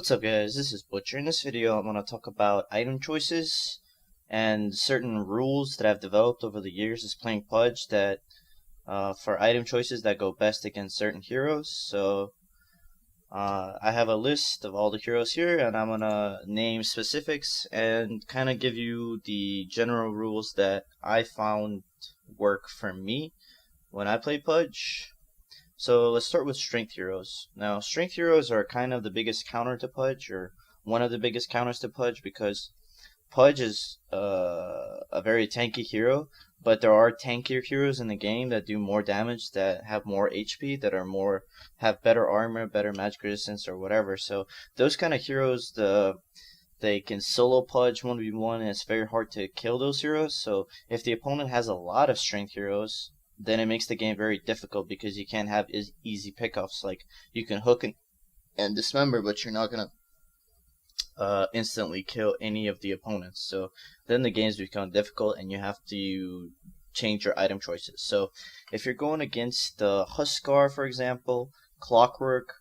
What's up guys, this is Butcher. In this video I'm going to talk about item choices and certain rules that I've developed over the years as playing Pudge that for item choices that go best against certain heroes. So I have a list of all the heroes here and I'm going to name specifics and kind of give you the general rules that I found work for me when I play Pudge. So let's start with strength heroes. Now, strength heroes are kind of the biggest counter to Pudge, or one of the biggest counters to Pudge, because Pudge is a very tanky hero, but there are tankier heroes in the game that do more damage, that have more HP, that are have better armor, better magic resistance, or whatever. So those kind of heroes, they can solo Pudge 1v1, and it's very hard to kill those heroes. So if the opponent has a lot of strength heroes, then it makes the game very difficult because you can't have easy pickoffs. Like, you can hook and dismember, but you're not going to instantly kill any of the opponents. So then the games become difficult and you have to change your item choices. So if you're going against Huskar, for example, Clockwork,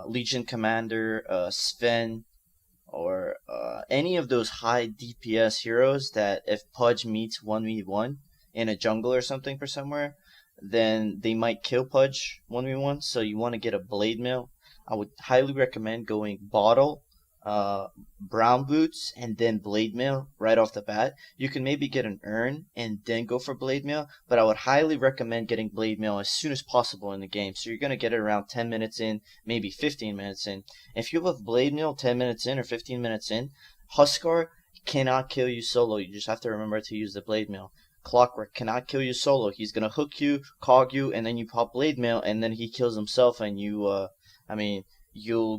Legion Commander, Sven, or any of those high DPS heroes that if Pudge meets 1v1 in a jungle or something for somewhere, then they might kill Pudge 1v1. So you want to get a blade mail. I would highly recommend going bottle, brown boots, and then blade mail right off the bat. You can maybe get an urn and then go for blade mail, but I would highly recommend getting blade mail as soon as possible in the game. So you're going to get it around 10 minutes in, maybe 15 minutes in. If you have blade mail 10 minutes in or 15 minutes in, Huskar cannot kill you solo. You just have to remember to use the blade mail. Clockwork cannot kill you solo. He's gonna hook you, cog you, and then you pop blade mail, and then he kills himself, and you'll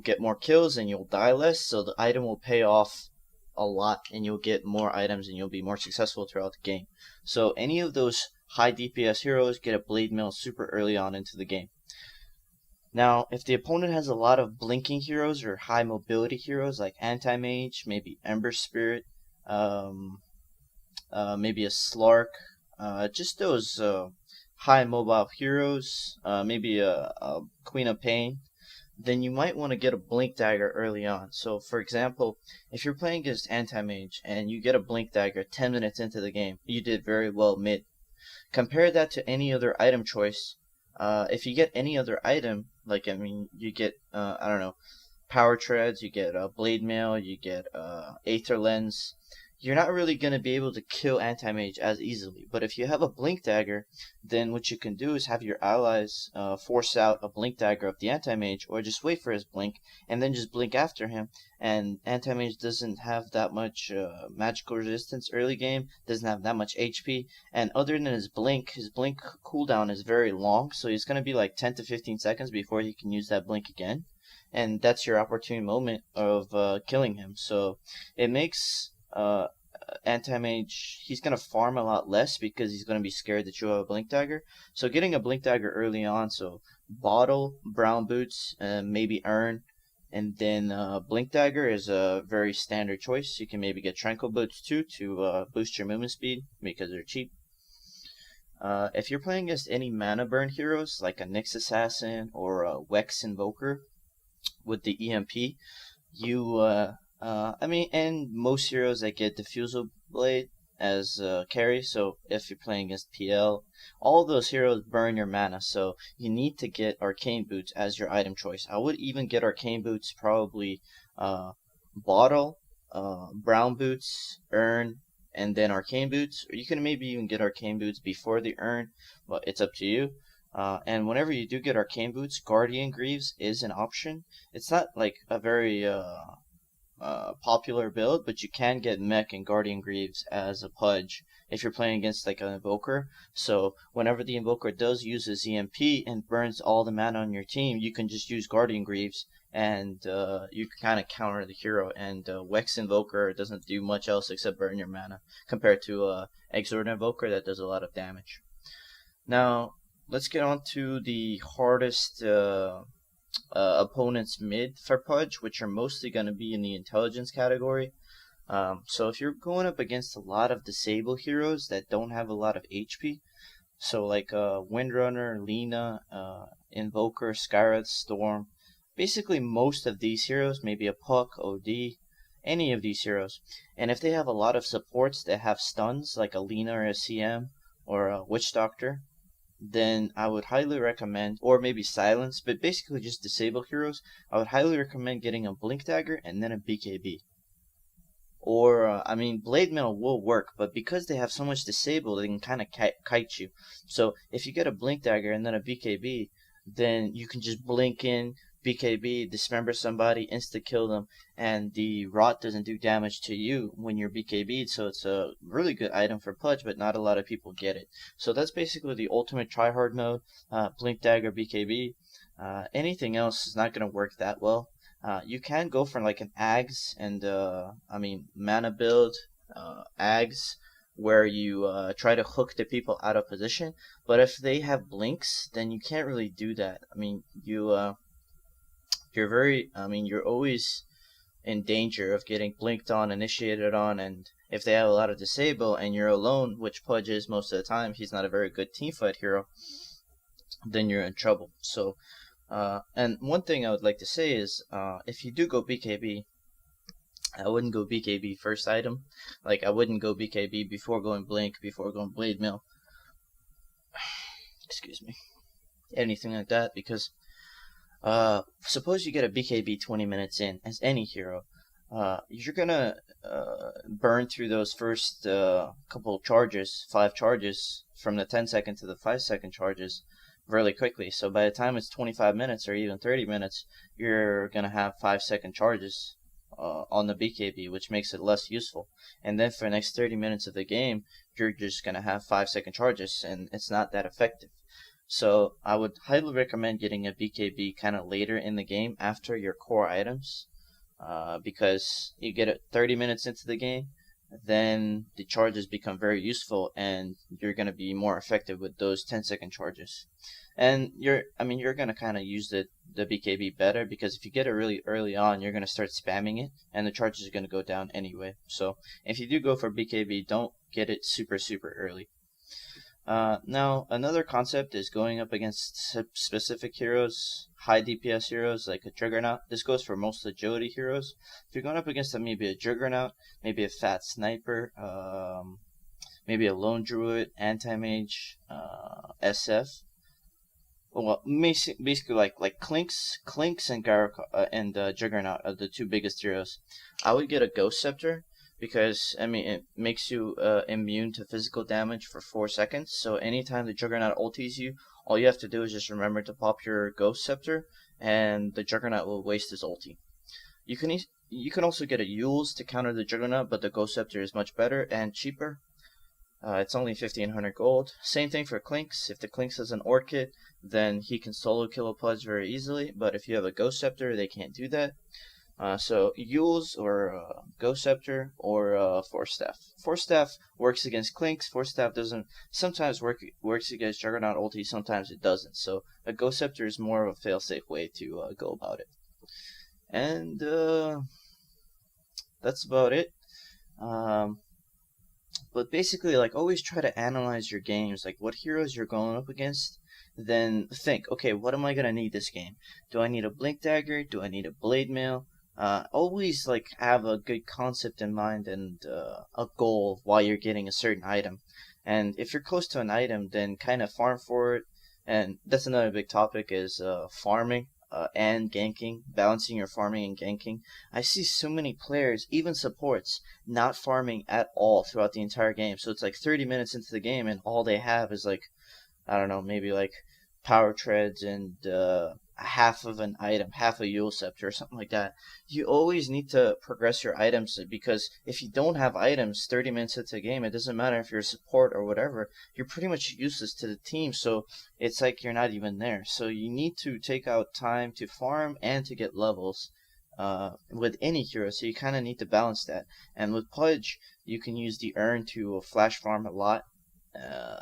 get more kills and you'll die less. So the item will pay off a lot, and you'll get more items, and you'll be more successful throughout the game. So any of those high DPS heroes, get a blade mail super early on into the game. Now, if the opponent has a lot of blinking heroes or high mobility heroes like Anti-Mage, maybe Ember Spirit, maybe a Slark, just those high mobile heroes, maybe a Queen of Pain, then you might want to get a Blink Dagger early on. So, for example, if you're playing against Anti-Mage and you get a Blink Dagger 10 minutes into the game, you did very well mid. Compare that to any other item choice. If you get any other item, like, you get, I don't know, Power Treads, you get Blade Mail, you get Aether Lens, you're not really going to be able to kill Anti-Mage as easily. But if you have a Blink Dagger, then what you can do is have your allies force out a Blink Dagger of the Anti-Mage, or just wait for his blink, and then just blink after him. And Anti-Mage doesn't have that much magical resistance early game, doesn't have that much HP, and other than his blink cooldown is very long, so he's going to be like 10 to 15 seconds before he can use that blink again. And that's your opportune moment of killing him. So it makes Anti-Mage, he's going to farm a lot less because he's going to be scared that you have a Blink Dagger. So getting a Blink Dagger early on, so bottle, brown boots, maybe urn, and then Blink Dagger is a very standard choice. You can maybe get Tranquil Boots too to boost your movement speed because they're cheap. If you're playing against any mana burn heroes like a Nyx Assassin or a Wex Invoker with the EMP, you and most heroes that get Diffusal Blade as carry, so if you're playing against PL, all those heroes burn your mana, so you need to get Arcane Boots as your item choice. I would even get Arcane Boots, probably Bottle, Brown Boots, Urn, and then Arcane Boots, or you can maybe even get Arcane Boots before the Urn, but it's up to you. And whenever you do get Arcane Boots, Guardian Greaves is an option. It's not like a very popular build, but you can get Mech and Guardian Greaves as a Pudge if you're playing against like an Invoker. So whenever the Invoker does use his EMP and burns all the mana on your team, you can just use Guardian Greaves and you can kind of counter the hero. And Wex Invoker doesn't do much else except burn your mana compared to Exort Invoker that does a lot of damage. Now let's get on to the hardest opponents mid for Pudge, which are mostly going to be in the intelligence category. So if you're going up against a lot of disable heroes that don't have a lot of HP, so like Windrunner, Lina, Invoker, Skywrath, Storm, basically most of these heroes, maybe a Puck, OD, any of these heroes. And if they have a lot of supports that have stuns, like a Lina or a CM or a Witch Doctor, then I would highly recommend, or maybe silence, but basically just disable heroes, I would highly recommend getting a Blink Dagger and then a BKB. Or, I mean, Blade Mail will work, but because they have so much disabled, they can kind of kite you. So if you get a Blink Dagger and then a BKB, then you can just blink in, BKB, dismember somebody, insta-kill them, and the rot doesn't do damage to you when you're BKB'd, so it's a really good item for Pudge, but not a lot of people get it. So that's basically the ultimate tryhard mode, Blink Dagger, BKB. Anything else is not going to work that well. You can go for like an Ags and mana build, Ags, where you try to hook the people out of position. But if they have blinks, then you can't really do that. I mean, you're always in danger of getting blinked on, initiated on, and if they have a lot of disable and you're alone, which Pudge is most of the time, he's not a very good teamfight hero, then you're in trouble. So. And one thing I would like to say is, if you do go BKB, I wouldn't go BKB first item. Like, I wouldn't go BKB before going Blink, before going Blade Mail. Excuse me. Anything like that, because, suppose you get a BKB 20 minutes in, as any hero, you're gonna, burn through those first, couple charges, 5 charges, from the 10-second to the 5-second charges, really quickly. So by the time it's 25 minutes or even 30 minutes, you're going to have 5-second charges on the BKB, which makes it less useful. And then for the next 30 minutes of the game, you're just going to have 5-second charges, and it's not that effective. So I would highly recommend getting a BKB kind of later in the game after your core items, because you get it 30 minutes into the game, then the charges become very useful, and you're going to be more effective with those 10-second charges. And you're going to kind of use the BKB better, because if you get it really early on, you're going to start spamming it, and the charges are going to go down anyway. So if you do go for BKB, don't get it super early. Now, another concept is going up against specific heroes, high DPS heroes like a Juggernaut. This goes for most agility heroes. If you're going up against maybe a Juggernaut, maybe a fat sniper, maybe a lone druid, anti-mage, SF. Well, basically like Clinks and Juggernaut are the 2 biggest heroes. I would get a Ghost Scepter, because, I mean, it makes you immune to physical damage for 4 seconds. So anytime the Juggernaut ulties you, all you have to do is just remember to pop your Ghost Scepter, and the Juggernaut will waste his ulti. You can also get a Yules to counter the Juggernaut, but the Ghost Scepter is much better and cheaper. It's only 1500 gold. Same thing for Clinks. If the Clinks has an Orchid, then he can solo kill a Pudge very easily, but if you have a Ghost Scepter, they can't do that. So Yules or Ghost Scepter or Force Staff. Force Staff works against Clinks. Force Staff doesn't sometimes works against Juggernaut ulti. Sometimes it doesn't. So a Ghost Scepter is more of a fail-safe way to go about it. And that's about it. But basically, like, always try to analyze your games, like what heroes you're going up against. Then think, okay, what am I gonna need this game? Do I need a Blink Dagger? Do I need a Blade Mail? Always like have a good concept in mind and a goal while you're getting a certain item. And if you're close to an item, then kind of farm for it. And that's another big topic is farming and ganking, balancing your farming and ganking. I see so many players, even supports, not farming at all throughout the entire game. So it's like 30 minutes into the game and all they have is like, I don't know, maybe like power treads and half of an item, half a Yule Scepter or something like that. You always need to progress your items, because if you don't have items 30 minutes into the game, it doesn't matter if you're a support or whatever, you're pretty much useless to the team, so it's like you're not even there. So you need to take out time to farm and to get levels with any hero, so you kind of need to balance that. And with Pudge, you can use the urn to flash farm a lot.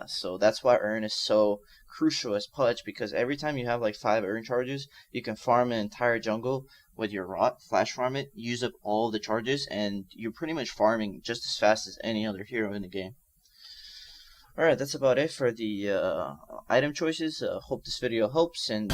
So that's why urn is so crucial as Pudge, because every time you have like 5 urn charges, you can farm an entire jungle with your rot, flash farm it, use up all the charges, and you're pretty much farming just as fast as any other hero in the game. Alright, that's about it for the item choices. Hope this video helps, and